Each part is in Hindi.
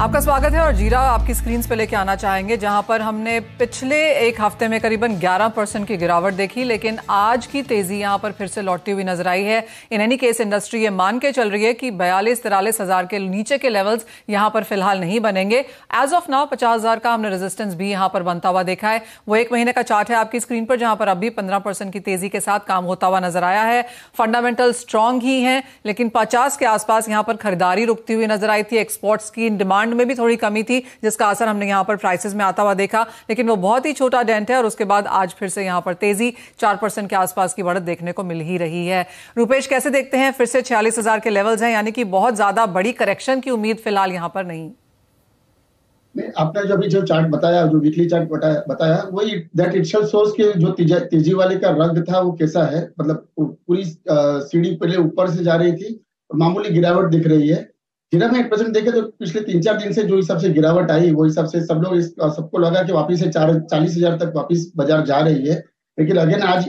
आपका स्वागत है और जीरा आपकी स्क्रीन पे लेके आना चाहेंगे, जहां पर हमने पिछले एक हफ्ते में करीबन 11% की गिरावट देखी, लेकिन आज की तेजी यहां पर फिर से लौटती हुई नजर आई है। इन एनी केस इंडस्ट्री ये मान के चल रही है कि 42-43 हजार के नीचे के लेवल्स यहां पर फिलहाल नहीं बनेंगे। एज ऑफ नाउ 50 हजार का हमने रेजिस्टेंस भी यहां पर बनता हुआ देखा है। वो एक महीने का चार्ट है आपकी स्क्रीन पर, जहां पर अभी 15% की तेजी के साथ काम होता हुआ नजर आया है। फंडामेंटल स्ट्रांग ही है, लेकिन 50 के आसपास यहां पर खरीदारी रुकती हुई नजर आई थी। एक्सपोर्ट्स की डिमांड में भी थोड़ी कमी थी, जिसका असर हमने यहां पर प्राइसेस में आता हुआ देखा, लेकिन वो बहुत ही छोटा डेंट है और उसके बाद आज फिर से यहां पर तेजी 4% के आसपास की बढ़त देखने को मिल ही रही है। रुपेश, कैसे देखते हैं? फिर से 46 हजार के लेवल्स हैं, यानी कि बहुत ज्यादा बड़ी करेक्शन की उम्मीद फिलहाल यहां पर नहीं। आपने जो अभी जो चार्ट बताया, जो वीकली चार्ट बताया वही दैट इटसेल्फ शोज के जो तेजी वाले का रंग था वो कैसा है। मतलब पूरी सीढ़ी पहले ऊपर से जा रही थी, मामूली गिरावट दिख रही है। जीरा में 1% देखे तो पिछले 3-4 दिन से जो हिसाब से गिरावट आई, वो हिसाब से सबको लगा कि वापिस से 40 हजार तक वापिस बाजार जा रही है। लेकिन अगेन आज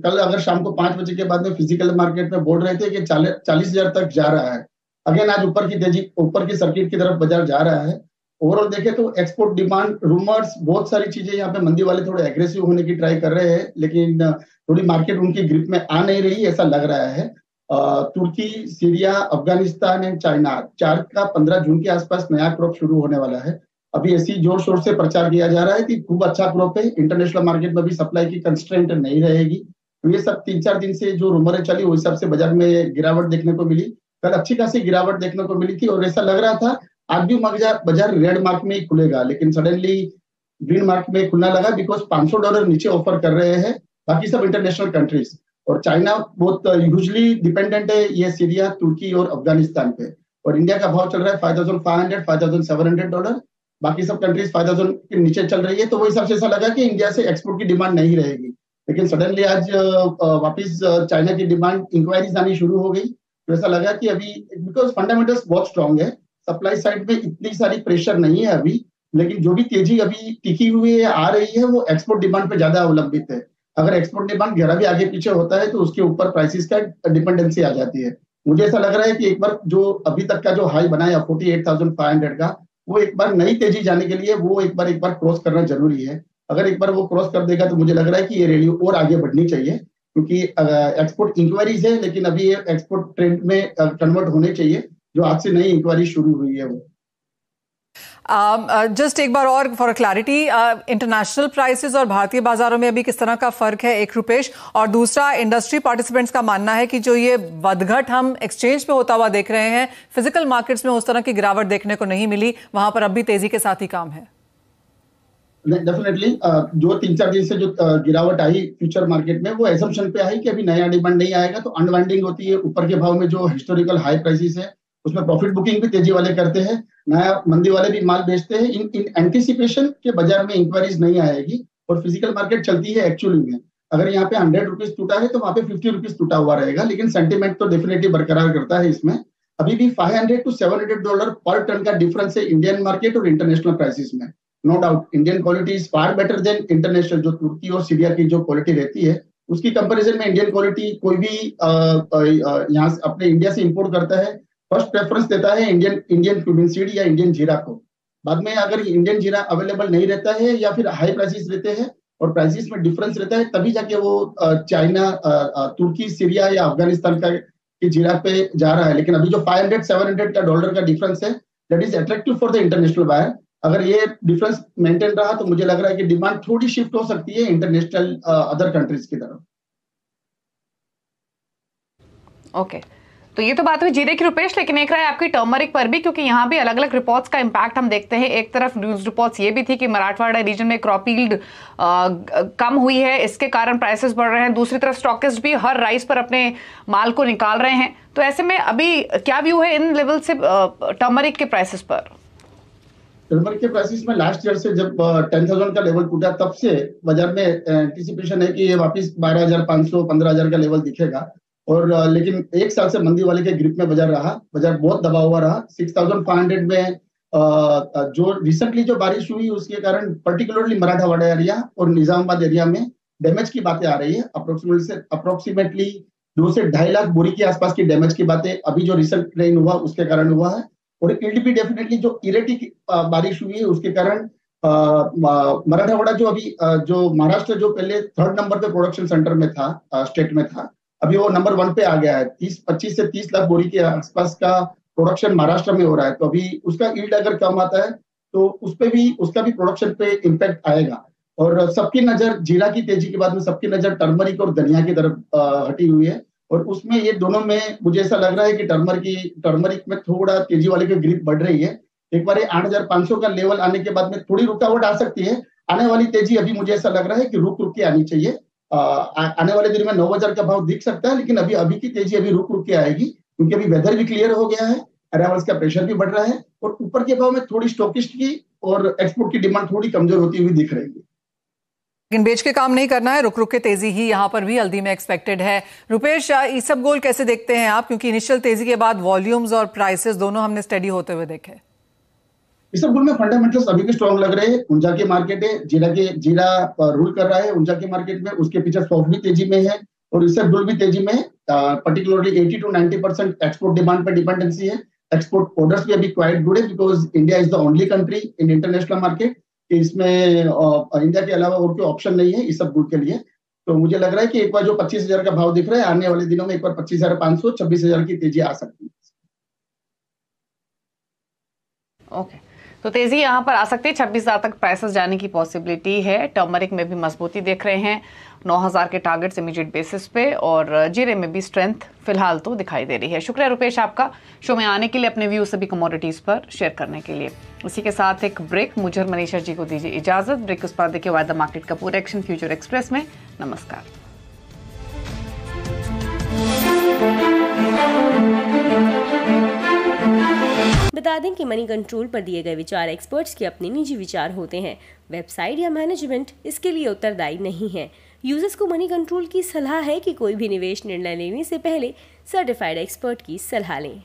कल अगर शाम को 5 बजे के बाद में फिजिकल मार्केट में बोल रहे थे कि 40 हजार तक जा रहा है। अगेन आज ऊपर की सर्किट की तरफ बाजार जा रहा है। ओवरऑल देखे तो एक्सपोर्ट डिमांड, रूमर्स, बहुत सारी चीजें यहाँ पे मंदी वाले थोड़े एग्रेसिव होने की ट्राई कर रहे हैं, लेकिन थोड़ी मार्केट उनकी ग्रिप में आ नहीं रही, ऐसा लग रहा है। तुर्की, सीरिया, अफगानिस्तान एंड चाइना 4 का 15 जून के आसपास नया क्रॉप शुरू होने वाला है। अभी ऐसी जोर शोर से प्रचार किया जा रहा है कि खूब अच्छा क्रॉप है, इंटरनेशनल मार्केट में भी सप्लाई की कंस्ट्रेंट नहीं रहेगी। तो ये सब 3-4 दिन से जो रूमरें चली, उस हिसाब से बाजार में गिरावट देखने को मिली। कल अच्छी खासी गिरावट देखने को मिली थी और ऐसा लग रहा था आज भी बाजार रेड मार्क में ही खुलेगा, लेकिन सडनली ग्रीन मार्क में खुलना लगा, बिकॉज $500 नीचे ऑफर कर रहे हैं बाकी सब इंटरनेशनल कंट्रीज। और चाइना बहुत ह्यूजली डिपेंडेंट है ये सीरिया, तुर्की और अफगानिस्तान पे। और इंडिया का भाव चल रहा है $5,500, $5,700। बाकी सब कंट्रीज 5,000 के नीचे चल रही है। तो वो हिसाब से ऐसा लगा कि इंडिया से एक्सपोर्ट की डिमांड नहीं रहेगी, लेकिन सडनली आज वापिस चाइना की डिमांड, इंक्वायरीज आनी शुरू हो गई। तो ऐसा लगा कि अभी बिकॉज फंडामेंटल्स बहुत स्ट्रांग है, सप्लाई साइड में इतनी सारी प्रेशर नहीं है अभी, लेकिन जो भी तेजी अभी टिकी हुई है, आ रही है, वो एक्सपोर्ट डिमांड पे ज्यादा अवलंबित है। अगर एक्सपोर्ट डिमांड जरा भी आगे पीछे होता है तो उसके ऊपर प्राइसेस का डिपेंडेंसी आ जाती है। मुझे ऐसा लग रहा है कि एक बार जो अभी तक का जो हाई बनाया 48,500 का, वो एक बार नई तेजी जाने के लिए वो एक बार क्रॉस करना जरूरी है। अगर एक बार वो क्रॉस कर देगा तो मुझे लग रहा है कि ये रैली और आगे बढ़नी चाहिए, क्योंकि एक्सपोर्ट इंक्वायरीज है, लेकिन अभी ये एक्सपोर्ट ट्रेंड में कन्वर्ट होने चाहिए। जो आज से नई इंक्वायरी शुरू हुई है वो जस्ट एक बार और फॉर क्लैरिटी, इंटरनेशनल प्राइसेस और भारतीय बाजारों में अभी किस तरह का फर्क है, एक रुपेश, और दूसरा इंडस्ट्री पार्टिसिपेंट्स का मानना है कि जो ये बदघट हम एक्सचेंज पे होता हुआ देख रहे हैं, फिजिकल मार्केट्स में उस तरह की गिरावट देखने को नहीं मिली, वहां पर अब भी तेजी के साथ ही काम है। डेफिनेटली जो 3-4 दिन से जो गिरावट आई फ्यूचर मार्केट में, वो एजम्पशन पे आई कि अभी नया डिमांड नहीं आएगा, तो अनवाइंडिंग होती है। ऊपर के भाव में जो हिस्टोरिकल हाई प्राइसेस है उसमें प्रॉफिट बुकिंग भी तेजी वाले करते हैं, नया मंदी वाले भी माल बेचते हैं इन एंटिसिपेशन के बाजार में इंक्वायरीज नहीं आएगी और फिजिकल मार्केट चलती है एक्चुअली में। अगर यहाँ पे 100 रुपीज टूटा है तो वहां पे 50 रुपीज टूटा हुआ रहेगा, लेकिन सेंटीमेंट तो डेफिनेटली बरकरार करता है इसमें। अभी भी $500 to $700 पर टन का डिफरेंस है इंडियन मार्केट और इंटरनेशनल प्राइसेस में। No doubt Indian quality is far better than international. जो तुर्की और सीरिया की जो क्वालिटी रहती है उसकी कंपेरिजन में इंडियन क्वालिटी कोई भी यहाँ अपने इंडिया से इंपोर्ट करता है, फर्स्ट प्रेफरेंस देता है इंडियन क्यूबिन सीड या इंडियन जीरा को। बाद में अगर इंडियन जीरा अवेलेबल नहीं रहता है या फिर हाई प्राइसेस रहते हैं और प्राइसेस में डिफरेंस रहता है, तभी जाके वो चाइना, तुर्की, सीरिया या अफगानिस्तान की जीरा पे जा रहा है। लेकिन अभी जो $500-700 का डॉलर का डिफरेंस है, that is attractive for the international buyer. अगर ये डिफरेंस मेंटेन रहा तो मुझे लग रहा है कि डिमांड थोड़ी शिफ्ट हो सकती है इंटरनेशनल अदर कंट्रीज की तरफ। ओके, तो ये तो बात हुई जीरे की रुपेश, लेकिन एक राय आपकी टर्मरिक पर भी, क्योंकि यहाँ भी अलग अलग रिपोर्ट्स का इंपैक्ट हम देखते हैं। एक तरफ न्यूज रिपोर्ट्स ये भी थी कि मराठवाड़ा रीजन में क्रॉप यील्ड कम हुई है, इसके कारण प्राइसेस बढ़ रहे हैं। दूसरी तरफ स्टॉकिस्ट भी हर राइस पर अपने माल को निकाल रहे हैं। तो ऐसे में अभी क्या व्यू है इन लेवल से टर्मरिक के प्राइसेस पर? टर्मरिक के प्राइसेस में लास्ट ईयर से जब 10,000 का लेवल टूटा, तब से बाजार में एंटिसिपेशन है कि ये वापस 12,500, 15,000 का लेवल दिखेगा। और लेकिन एक साल से मंदी वाले के ग्रिप में बाजार रहा, बाजार बहुत दबा हुआ रहा। 6,500 में जो रिसेंटली जो बारिश हुई उसके कारण पर्टिकुलरली मराठवाड़ा एरिया और निजामाबाद एरिया में डैमेज की बातें आ रही है। अप्रोक्सीमेटली 2 से 2.5 लाख बोरी के आसपास की डैमेज की बातें अभी जो रिसेंट रेन हुआ उसके कारण हुआ है। और यील्ड भी डेफिनेटली जो इरेटिक बारिश हुई है उसके कारण मराठवाड़ा जो अभी जो महाराष्ट्र जो पहले 3rd नंबर पे प्रोडक्शन सेंटर में था, स्टेट में था, अभी वो नंबर 1 पे आ गया है। 25 से 30 लाख बोरी के आसपास का प्रोडक्शन महाराष्ट्र में हो रहा है। तो अभी उसका यील्ड अगर कम आता है तो उसका भी प्रोडक्शन पे इम्पैक्ट आएगा। और सबकी नजर जीरा की तेजी के बाद में सबकी नजर टर्मरिक और धनिया की तरफ हटी हुई है। और उसमें ये दोनों में मुझे ऐसा लग रहा है कि टर्मरिक में थोड़ा तेजी वाले की ग्रिप बढ़ रही है। एक बार 8,500 का लेवल आने के बाद में थोड़ी रुकावट आ सकती है। आने वाली तेजी अभी मुझे ऐसा लग रहा है कि रुक के आनी चाहिए। आने वाले दिन में 9,000 का भाव दिख सकता है, लेकिन अभी की तेजी अभी रुक के आएगी, क्योंकि अभी वेदर भी क्लियर हो गया है, अराइवल्स का प्रेशर भी बढ़ रहा है और ऊपर के भाव में थोड़ी स्टॉकिस्ट की और एक्सपोर्ट की डिमांड थोड़ी कमजोर होती हुई दिख रही है। लेकिन बेच के काम नहीं करना है, रुक के तेजी ही यहां पर भी हल्दी में एक्सपेक्टेड है। रुपेश, ईसबगोल कैसे देखते हैं आप, क्योंकि इनिशियल तेजी के बाद वॉल्यूम्स और प्राइसेस दोनों हमने स्टेडी होते हुए देखे। ईसबगोल में फंडामेंटल्स अभी भी स्ट्रॉन्ग लग रहे हैं। ऊंचा की मार्केट है, जीरा रूल कर रहा है ऊंचा की मार्केट में, उसके पीछे सॉफ्ट भी तेजी में है और ईसबगोल भी तेजी में है। पर्टिकुलरली 80 to 90% एक्सपोर्ट डिमांड पर डिपेंडेंसी है। एक्सपोर्ट ऑर्डर्स भी अभी क्वाइट गुड है, because India is the only country in international market इसमें इंडिया के अलावा और कोई ऑप्शन नहीं है ईसबगोल के लिए। तो मुझे लग रहा है कि एक बार जो 25,000 का भाव दिख रहा है, आने वाले दिनों में एक बार 25,500 26,000 की तेजी आ सकती है। ओके, तो तेजी यहां पर आ सकती है। 26,000 तक प्राइसेस जाने की पॉसिबिलिटी है। टर्मरिक में भी मजबूती देख रहे हैं, 9,000 के टारगेट्स इमीडिएट बेसिस पे, और जीरे में भी स्ट्रेंथ फिलहाल तो दिखाई दे रही है। शुक्रिया रुपेश आपका शो में आने के लिए, अपने व्यूज सभी कमोडिटीज पर शेयर करने के लिए। इसी के साथ एक ब्रेक, मुझे और मनीषा जी को दीजिए इजाजत। ब्रेक उस पर देखिए वायदा मार्केट का पूरा एक्शन फ्यूचर एक्सप्रेस में। नमस्कार। बता दें कि मनी कंट्रोल पर दिए गए विचार एक्सपर्ट्स के अपने निजी विचार होते हैं। वेबसाइट या मैनेजमेंट इसके लिए उत्तरदायी नहीं है। यूजर्स को मनी कंट्रोल की सलाह है कि कोई भी निवेश निर्णय लेने से पहले सर्टिफाइड एक्सपर्ट की सलाह लें।